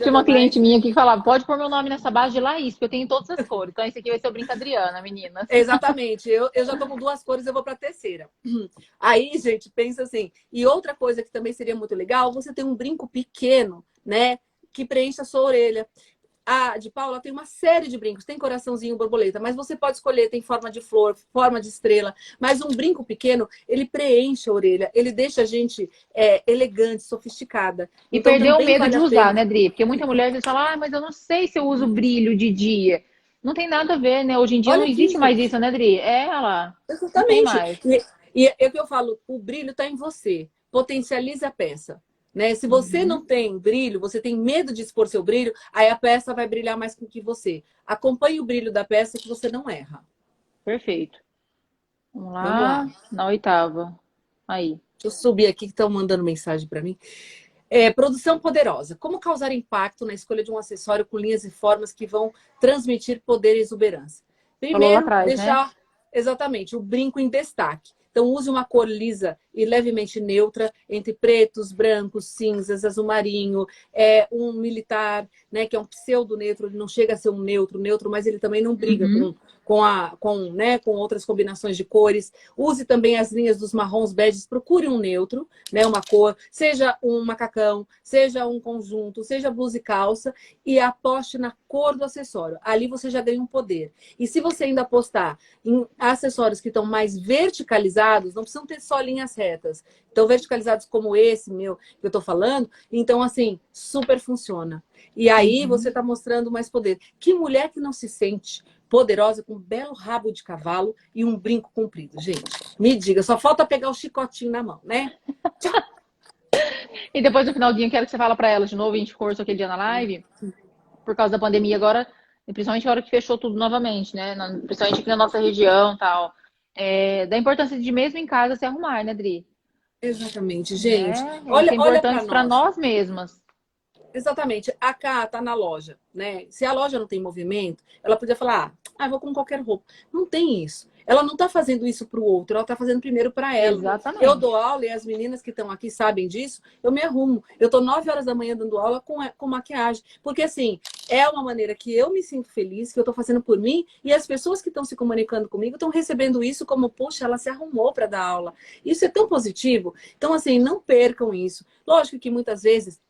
uma cliente minha que falava, pode pôr meu nome nessa base de Laís, porque eu tenho todas as cores. Então esse aqui vai ser o brinco Adriana, meninas. Exatamente. Eu já tô com 2 cores, eu vou pra terceira. Aí, gente, pensa assim. E outra coisa que também seria muito legal, você tem um brinco pequeno, né? Que preencha a sua orelha. A de Paula tem uma série de brincos, tem coraçãozinho, borboleta, mas você pode escolher, tem forma de flor, forma de estrela, mas um brinco pequeno, ele preenche a orelha, ele deixa a gente elegante, sofisticada. E então, perdeu o medo de usar, né, Dri? Porque muita mulher às vezes fala, mas eu não sei se eu uso brilho de dia. Não tem nada a ver, né? Hoje em dia não existe mais isso, né, Dri? Ela. Exatamente. Não tem mais. E é o que eu falo, o brilho está em você. Potencialize a peça. Né? Se você não tem brilho, você tem medo de expor seu brilho, aí a peça vai brilhar mais com que você. Acompanhe o brilho da peça que você não erra. Perfeito. Vamos lá. Na 8ª. Aí. Deixa eu subir aqui que estão mandando mensagem para mim. Produção poderosa. Como causar impacto na escolha de um acessório com linhas e formas que vão transmitir poder e exuberância? Primeiro, deixar exatamente o brinco em destaque. Então, use uma cor lisa e levemente neutra, entre pretos, brancos, cinzas, azul marinho, um militar, né, que é um pseudo-neutro, ele não chega a ser um neutro, mas ele também não briga com outras combinações de cores. Use também as linhas dos marrons beges, procure um neutro, né, uma cor, seja um macacão, seja um conjunto, seja blusa e calça, e aposte na cor do acessório. Ali você já ganha um poder. E se você ainda apostar em acessórios que estão mais verticalizados, não precisam ter só linhas retas, então verticalizados como esse meu que eu estou falando, então assim, super funciona. E aí você está mostrando mais poder. Que mulher que não se sente poderosa com um belo rabo de cavalo e um brinco comprido, gente? Me diga, só falta pegar o chicotinho na mão, né? E depois no finalzinho, quero que você fale para elas de novo, a gente conversou aquele dia na live, por causa da pandemia agora, principalmente a hora que fechou tudo novamente, né? Principalmente aqui na nossa região e tal. Da importância de mesmo em casa se arrumar, né, Dri? Exatamente, gente. Né? Isso Olha, é olha para importante para nós. nós mesmas. Exatamente. A Cá tá na loja, né? Se a loja não tem movimento, ela podia falar, eu vou com qualquer roupa. Não tem isso. Ela não tá fazendo isso para o outro, ela tá fazendo primeiro para ela. Exatamente. Eu dou aula e as meninas que estão aqui sabem disso, eu me arrumo. Eu tô 9 horas da manhã dando aula com maquiagem. Porque, assim, é uma maneira que eu me sinto feliz, que eu tô fazendo por mim, e as pessoas que estão se comunicando comigo estão recebendo isso como, poxa, ela se arrumou para dar aula. Isso é tão positivo. Então, assim, não percam isso. Lógico que muitas vezes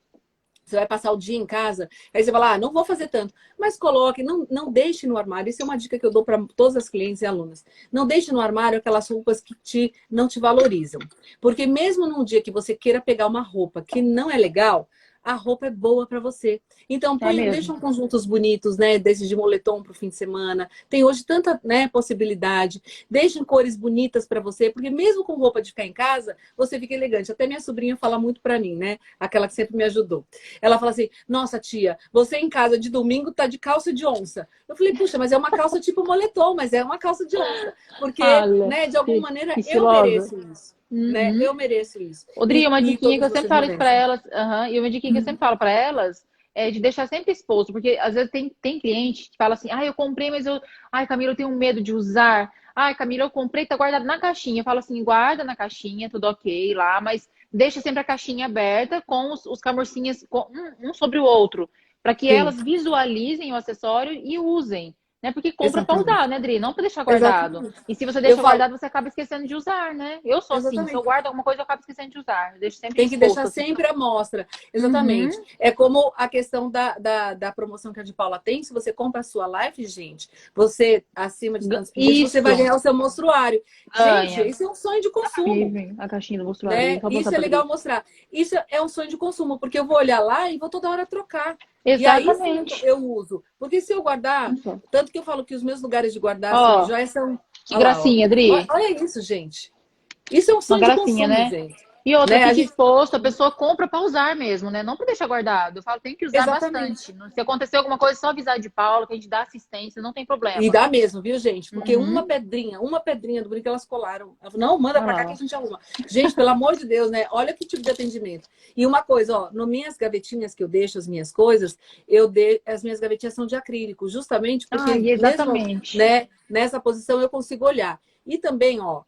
você vai passar o dia em casa, aí você fala, não vou fazer tanto. Mas coloque, não deixe no armário. Isso é uma dica que eu dou para todas as clientes e alunas. Não deixe no armário aquelas roupas que não te valorizam. Porque mesmo num dia que você queira pegar uma roupa que não é legal, a roupa é boa para você. Então, deixam conjuntos bonitos, né? Desses de moletom para o fim de semana. Tem hoje tanta, né, possibilidade. Deixem cores bonitas para você, porque mesmo com roupa de ficar em casa, você fica elegante. Até minha sobrinha fala muito para mim, né? Aquela que sempre me ajudou. Ela fala assim, nossa tia, você em casa de domingo tá de calça de onça. Eu falei, puxa, mas é uma calça tipo moletom, mas é uma calça de onça. Porque, né, de alguma maneira, eu mereço isso. Né? Eu mereço isso. Odri, uma diquinha que eu todos sempre vocês falo isso para merecem. elas, e uma diquinha que eu sempre falo para elas é de deixar sempre exposto, porque às vezes tem cliente que fala assim, eu comprei, mas Camila, eu tenho medo de usar. Camila, eu comprei, tá guardado na caixinha. Eu falo assim, guarda na caixinha, tudo ok lá, mas deixa sempre a caixinha aberta com os camurcinhas um sobre o outro, para que Sim. elas visualizem o acessório e usem. Né? Porque compra para Exatamente. usar, né, Dri? Não para deixar guardado. Exatamente. E se você deixa Eu falo, guardado, você acaba esquecendo de usar, né? Eu sou assim, se eu exatamente. guardo alguma coisa, eu acabo esquecendo de usar. Eu deixo sempre Tem que exposto, deixar assim. sempre à mostra. Exatamente. É como a questão da promoção que a de Paula tem. Se você compra a sua live, gente, você, acima de tantos pedidos, você vai Isso, ganhar o seu monstruário. Gente, ganha. isso é um sonho de consumo. A caixinha do monstruário. Né? Só mostrar Isso é pra legal Dri. mostrar. Isso é um sonho de consumo, porque eu vou olhar lá e vou toda hora trocar. E aí sim Exatamente. eu uso. Porque se eu guardar, Isso. tanto que eu falo que os meus lugares de guardar assim, de Ó, joias são. que Olha lá, ó. gracinha, Dri. Olha isso, gente. Isso é um Uma sonho de gracinha, consumo, né? gente. E outra, Né? A fica gente... exposto, a pessoa compra para usar mesmo, né? Não para deixar guardado. Eu falo, tem que usar Exatamente. bastante. Se acontecer alguma coisa, é só avisar de Paula, que a gente dá assistência, não tem E problema. dá mesmo, viu, gente? Porque Uhum. uma pedrinha do brinco elas colaram. Ela falou, não, manda pra cá que a gente arruma. Gente, pelo amor de Deus, né? Olha que tipo de atendimento. E uma coisa, ó, nas minhas gavetinhas que eu deixo as minhas coisas, as minhas gavetinhas são de acrílico, justamente porque mesmo, Exatamente. né, nessa posição eu consigo olhar. E também, ó,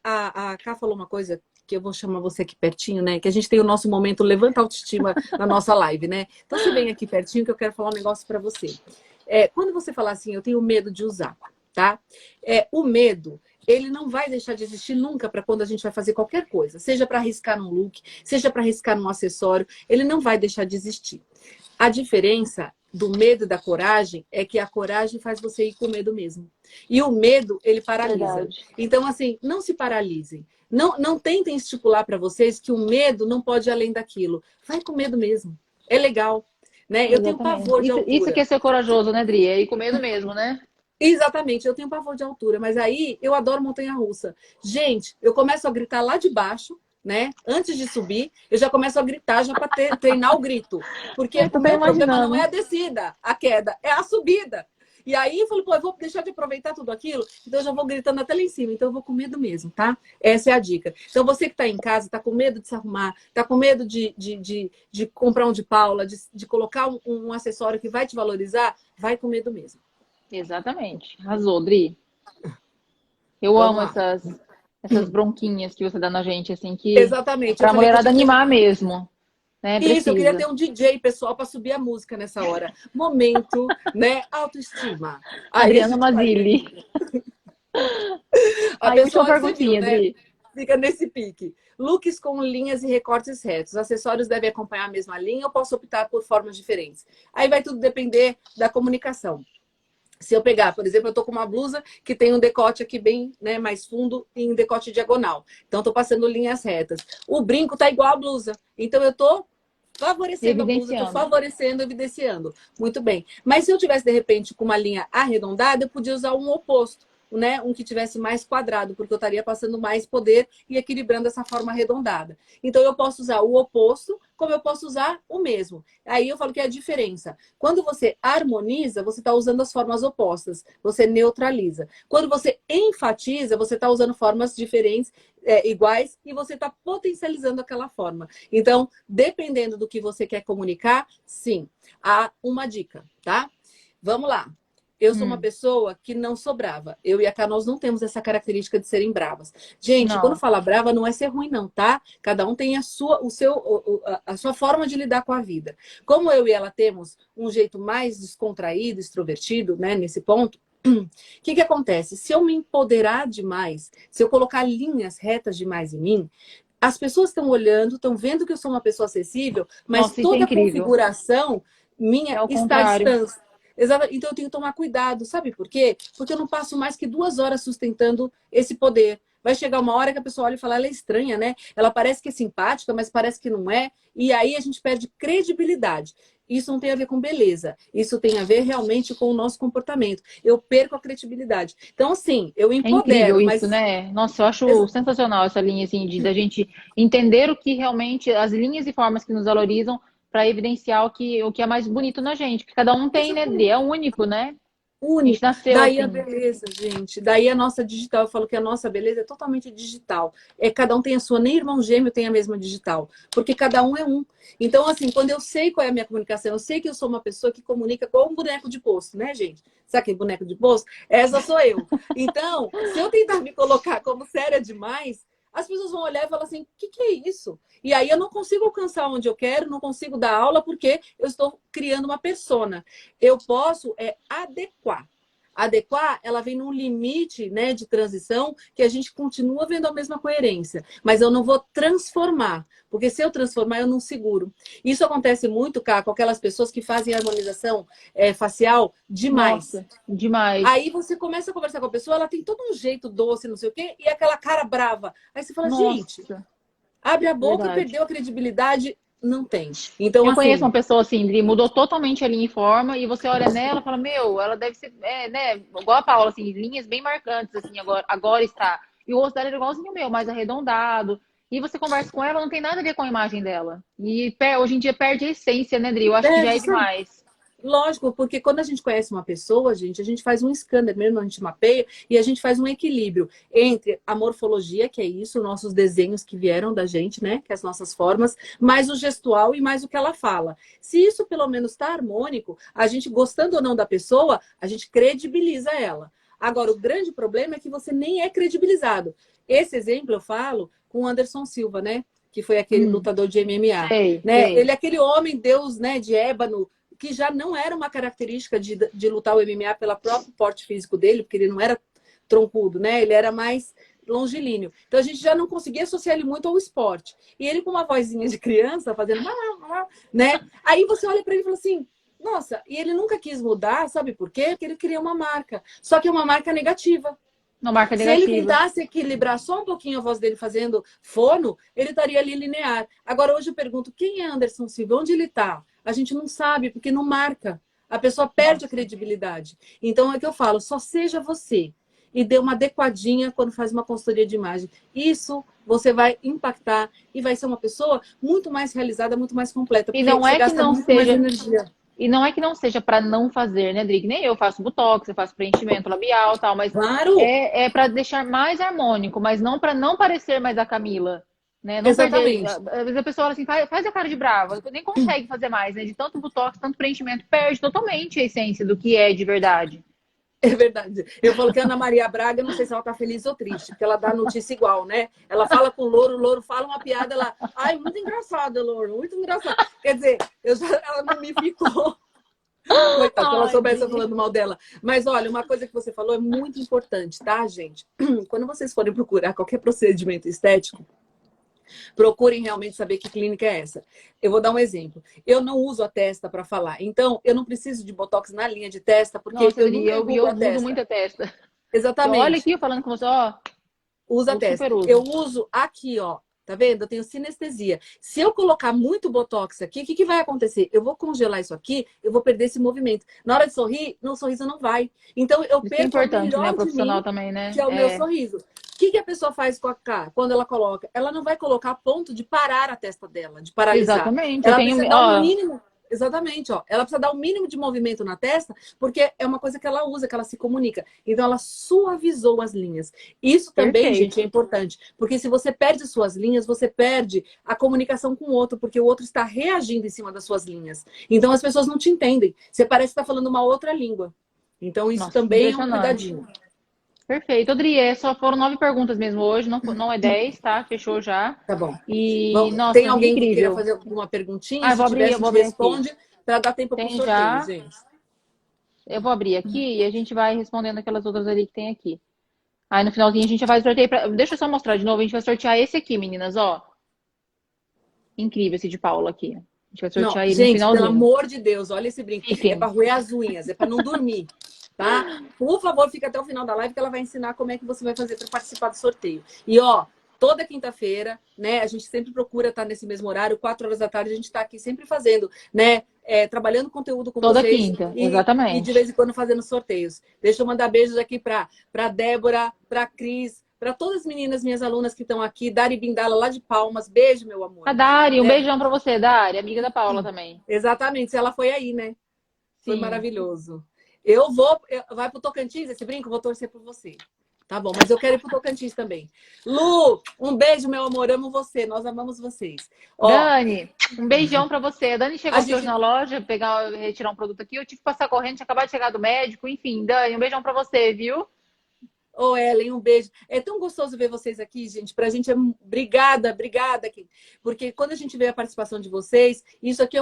a Ká falou uma coisa que eu vou chamar você aqui pertinho, né? Que a gente tem o nosso momento levanta autoestima na nossa live, né? Então você vem aqui pertinho que eu quero falar um negócio pra você. Quando você falar assim, eu tenho medo de usar, tá? O medo, ele não vai deixar de existir nunca para quando a gente vai fazer qualquer coisa. Seja para arriscar num look, seja para arriscar num acessório, ele não vai deixar de existir. A diferença do medo e da coragem é que a coragem faz você ir com medo mesmo. E o medo, ele paralisa. Verdade. Então, assim, não se paralisem. Não tentem estipular para vocês que o medo não pode ir além daquilo. Vai com medo mesmo. É legal. Né? Eu tenho pavor de altura. Isso que é ser corajoso, né, Dri? É ir com medo mesmo, né? Exatamente, eu tenho pavor de altura, mas aí eu adoro montanha-russa. Gente, eu começo a gritar lá de baixo, né? Antes de subir, eu já começo a gritar já para treinar o grito. Porque o meu problema não é a descida, a queda, é a subida. E aí eu falei, eu vou deixar de aproveitar tudo aquilo, então eu já vou gritando até lá em cima. Então eu vou com medo mesmo, tá? Essa é a dica. Então você que está em casa, está com medo de se arrumar, está com medo de comprar um de Paula, de colocar um acessório que vai te valorizar, vai com medo mesmo. Exatamente. Arrasou, Dri. Eu amo essas essas bronquinhas que você dá na gente, assim, que Exatamente. pra mulherada animar mesmo, né? Isso, eu queria Precisa. ter um DJ, pessoal, para subir a música nessa hora. Momento, né? Autoestima. Aí a Adriana gente vai. Mazili. A Aí, última pessoa, você viu, perguntinha, né? Adri. Fica nesse pique. Looks com linhas e recortes retos. Acessórios devem acompanhar a mesma linha ou posso optar por formas diferentes? Aí vai tudo depender da comunicação. Se eu pegar, por exemplo, eu tô com uma blusa que tem um decote aqui bem, né, mais fundo e um decote diagonal. Então, tô passando linhas retas. O brinco tá igual a blusa. Então, eu tô favorecendo a blusa, tô Evidenciando. favorecendo, evidenciando. Muito bem. Mas se eu tivesse, de repente, com uma linha arredondada, eu podia usar um oposto, né? Um que tivesse mais quadrado, porque eu estaria passando mais poder e equilibrando essa forma arredondada. Então, eu posso usar o oposto, como eu posso usar o mesmo. Aí eu falo que é a diferença. Quando você harmoniza, você está usando as formas opostas. Você neutraliza. Quando você enfatiza, você está usando formas diferentes, iguais, e você está potencializando aquela forma. Então, dependendo do que você quer comunicar, sim, há uma dica, tá? Vamos lá. Eu sou uma pessoa que não sou brava. Eu e a Cá, nós não temos essa característica de serem bravas. Gente, quando Não. fala brava, não é ser ruim, não, tá? Cada um tem a sua forma de lidar com a vida. Como eu e ela temos um jeito mais descontraído, extrovertido, né, nesse ponto, o que acontece? Se eu me empoderar demais, se eu colocar linhas retas demais em mim, as pessoas estão olhando, estão vendo que eu sou uma pessoa acessível, mas Nossa, isso é toda a incrível. configuração É minha o está à contrário. distância. Exato. Então eu tenho que tomar cuidado, sabe por quê? Porque eu não passo mais que 2 horas sustentando esse poder. Vai chegar uma hora que a pessoa olha e fala, ela é estranha, né? Ela parece que é simpática, mas parece que não é. E aí a gente perde credibilidade. Isso não tem a ver com beleza. Isso tem a ver realmente com o nosso comportamento. Eu perco a credibilidade. Então, assim, eu É incrível empodero, isso, mas né? Nossa, eu acho sensacional essa linha, assim, da gente entender o que realmente, as linhas e formas que nos valorizam para evidenciar o que é mais bonito na gente. Que cada um tem, né, Dri? É único, né? A gente único. nasceu Daí a assim. beleza, gente. Daí a nossa digital. Eu falo que a nossa beleza é totalmente digital. Cada um tem a sua, nem irmão gêmeo tem a mesma digital. Porque cada um é um. Então, assim, quando eu sei qual é a minha comunicação, eu sei que eu sou uma pessoa que comunica com um boneco de posto, né, gente? Sabe aquele boneco de posto? Essa sou eu. Então, se eu tentar me colocar como séria demais, as pessoas vão olhar e falar assim: o que é isso? E aí eu não consigo alcançar onde eu quero, não consigo dar aula, porque eu estou criando uma persona. Eu posso adequar. Adequar, ela vem num limite, né, de transição que a gente continua vendo a mesma coerência, mas eu não vou transformar, porque se eu transformar, eu não seguro. Isso acontece muito, Cá, com aquelas pessoas que fazem harmonização facial demais. Nossa, demais. Aí você começa a conversar com a pessoa, ela tem todo um jeito doce, não sei o quê, e aquela cara brava. Aí você fala, gente, Nossa, abre a boca e verdade. perdeu a credibilidade. Não tem. Então, Eu conheço assim, uma pessoa assim, Dri, mudou totalmente a linha e forma, e você olha nela e fala, meu, ela deve ser, né, igual a Paula, assim, linhas bem marcantes, assim, agora está. E o rosto dela era igualzinho o meu, mais arredondado. E você conversa com ela, não tem nada a ver com a imagem dela. E hoje em dia perde a essência, né, Dri? Eu acho que já é sabe? demais. Lógico, porque quando a gente conhece uma pessoa, gente, a gente faz um scanner mesmo, a gente mapeia e a gente faz um equilíbrio entre a morfologia, que é isso, nossos desenhos que vieram da gente, né? Que é as nossas formas, mais o gestual e mais o que ela fala. Se isso pelo menos está harmônico, a gente, gostando ou não da pessoa, a gente credibiliza ela. Agora, o grande problema é que você nem é credibilizado. Esse exemplo eu falo com o Anderson Silva, né? Que foi aquele lutador de MMA. Sei, Né? sei. Ele é aquele homem, Deus, né, de ébano, que já não era uma característica de lutar o MMA pelo próprio porte físico dele, porque ele não era troncudo, né? Ele era mais longilíneo. Então a gente já não conseguia associar ele muito ao esporte. E ele com uma vozinha de criança, fazendo né? Aí você olha para ele e fala assim: nossa, e ele nunca quis mudar, sabe por quê? Porque ele queria uma marca. Só que é uma marca negativa. Uma marca Se ele negativa. tentasse equilibrar só um pouquinho a voz dele fazendo fono, ele estaria ali linear. Agora, hoje eu pergunto, quem é Anderson Silva? Onde ele está? A gente não sabe, porque não marca. A pessoa perde a Nossa. credibilidade. Então, é que eu falo, só seja você. E dê uma adequadinha quando faz uma consultoria de imagem. Isso você vai impactar e vai ser uma pessoa muito mais realizada, muito mais completa, E porque não você é que gasta não muito mais seja. energia. E não é que não seja para não fazer, né, Dri? Nem eu faço botox, eu faço preenchimento labial e tal, mas Claro, é para deixar mais harmônico, mas não para não parecer mais a Camila, né? Não perder. exatamente. Às vezes a pessoa fala assim, faz a cara de brava, nem consegue fazer mais, né? De tanto botox, tanto preenchimento, perde totalmente a essência do que é de verdade. É verdade. Eu falo que a Ana Maria Braga, não sei se ela tá feliz ou triste, porque ela dá notícia igual, né? Ela fala com o Louro fala uma piada, ela... Ai, muito engraçada, Louro, muito engraçado. Quer dizer, ela não me ficou... Coitada, se ela soubesse eu falando mal dela. Mas olha, uma coisa que você falou é muito importante, tá, gente? Quando vocês forem procurar qualquer procedimento estético, procurem realmente saber que clínica é essa. Eu vou dar um exemplo. Eu não uso a testa para falar. Então, eu não preciso de botox na linha de testa, porque Nossa, eu nunca eu enrugo a uso testa. muita testa. Exatamente. Olha aqui, eu falando com você, ó. Usa a testa. Eu uso aqui, ó. Tá vendo? Eu tenho sinestesia. Se eu colocar muito botox aqui, o que vai acontecer? Eu vou congelar isso aqui, eu vou perder esse movimento. Na hora de sorrir, no sorriso não vai. Então, eu Isso é perco o importante, né? melhor O de profissional mim, também, né? que é o meu sorriso. O que a pessoa faz com a cara quando ela coloca? Ela não vai colocar a ponto de parar a testa dela, de paralisar. Exatamente. Ela Eu tenho, precisa dar ó, um mínimo. Exatamente, ó. Ela precisa dar um mínimo de movimento na testa, porque é uma coisa que ela usa, que ela se comunica. Então, ela suavizou as linhas. Isso também, perfeito. gente, é importante. Porque se você perde suas linhas, você perde a comunicação com o outro, porque o outro está reagindo em cima das suas linhas. Então, as pessoas não te entendem. Você parece estar falando uma outra língua. Então, isso Nossa, também é um impressionante. cuidadinho. Perfeito. Adri, só foram 9 perguntas mesmo hoje, não é 10, tá? Fechou já. Tá bom. E, Tem nossa, alguém que queira incrível. fazer alguma perguntinha? Ah, Se tiver, a eu vou gente abrir aqui. responde para dar tempo para o Tem sorteio, já. gente. Eu vou abrir aqui e a gente vai respondendo aquelas outras ali que tem aqui. Aí no finalzinho a gente vai sortear. Deixa eu só mostrar de novo. A gente vai sortear esse aqui, meninas, ó. Incrível esse de Paula aqui. A gente vai Não, sortear ele no gente, pelo finalzinho. amor de Deus, olha esse brinco. É Fiquem. para roer as unhas, é para não dormir, tá? Por favor, fica até o final da live que ela vai ensinar como é que você vai fazer para participar do sorteio. E ó, toda quinta-feira, né? A gente sempre procura estar nesse mesmo horário, 4 horas da tarde, a gente está aqui sempre fazendo, né? Trabalhando conteúdo com Toda vocês quinta, e de exatamente. vez em quando fazendo sorteios. Deixa eu mandar beijos aqui para Débora, para Cris, para todas as meninas, minhas alunas que estão aqui, Dari Bindala lá de Palmas. Beijo, meu amor. A Dari, um Né? beijão pra você, Dari, amiga da Paula também. Exatamente, ela foi aí, né? Foi Sim. maravilhoso. Vai pro Tocantins esse brinco? Vou torcer por você. Tá bom, mas eu quero ir pro Tocantins também. Lu, um beijo, meu amor. Amo você. Nós amamos vocês. Ó, Dani, um beijão pra você. A Dani chegou a aqui hoje gente... na loja, retirar um produto aqui. Eu tive que passar correndo, tinha acabado de chegar do médico. Enfim, Dani, um beijão pra você, viu? Ô, Ellen, um beijo. É tão gostoso ver vocês aqui, gente. Pra gente é obrigada, obrigada. Porque quando a gente vê a participação de vocês, isso aqui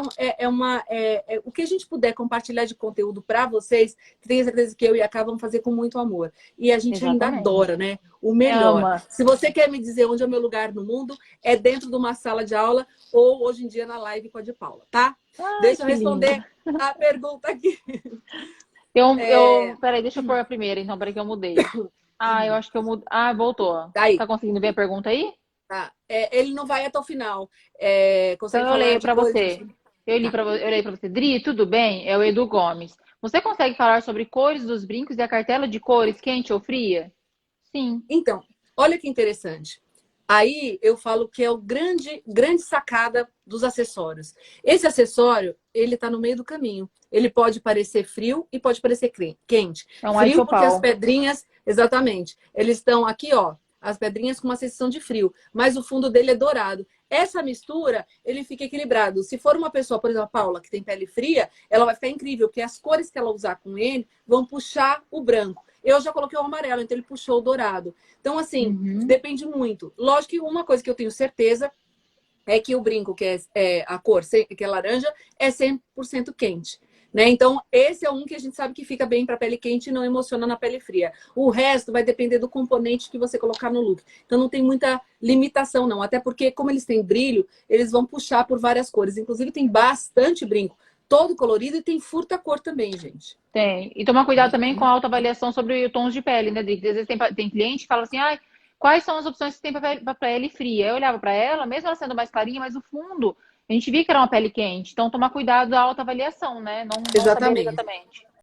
o que a gente puder compartilhar de conteúdo para vocês, tenho certeza que eu e a Ká vamos fazer com muito amor. E a gente ainda Exatamente. adora, né? O melhor. Ama. Se você quer me dizer onde é o meu lugar no mundo, é dentro de uma sala de aula ou hoje em dia na live com a de Paula, tá? Ai, Deixa eu que responder lindo. a pergunta aqui. Peraí, deixa eu pôr a primeira, então, peraí que eu mudei. Ah, eu acho que eu mudei. Ah, voltou. Tá aí. Tá conseguindo ver a pergunta aí? Tá. Ele não vai até o final. Consegue Então eu falar leio de para coisas. você. Eu leio para você. Dri, tudo bem? É o Edu Gomes. Você consegue falar sobre cores dos brincos e a cartela de cores quente ou fria? Sim. Então, olha que interessante. Aí eu falo que é o grande sacada dos acessórios. Esse acessório, ele tá no meio do caminho. Ele pode parecer frio e pode parecer quente. É um Frio porque as isopau. pedrinhas, exatamente, eles estão aqui, ó, as pedrinhas com uma sensação de frio, mas o fundo dele é dourado. Essa mistura, ele fica equilibrado. Se for uma pessoa, por exemplo, a Paula, que tem pele fria, ela vai ficar incrível, porque as cores que ela usar com ele vão puxar o branco. Eu já coloquei o amarelo, então ele puxou o dourado. Então, assim, depende muito. Lógico que uma coisa que eu tenho certeza é que o brinco, que é a cor, que é laranja, é 100% quente. Né? Então, esse é um que a gente sabe que fica bem para pele quente e não emociona na pele fria. O resto vai depender do componente que você colocar no look. Então, não tem muita limitação, não. Até porque, como eles têm brilho, eles vão puxar por várias cores. Inclusive, tem bastante brinco. Todo colorido e tem furta-cor também, gente. Tem. E tomar cuidado também com a autoavaliação sobre tons de pele, né, Dri? Às vezes tem cliente que fala assim, ai, quais são as opções que tem para pele fria? Eu olhava para ela, mesmo ela sendo mais clarinha, mas o fundo, a gente via que era uma pele quente. Então, tomar cuidado da autoavaliação, né? Não saber Exatamente. exatamente.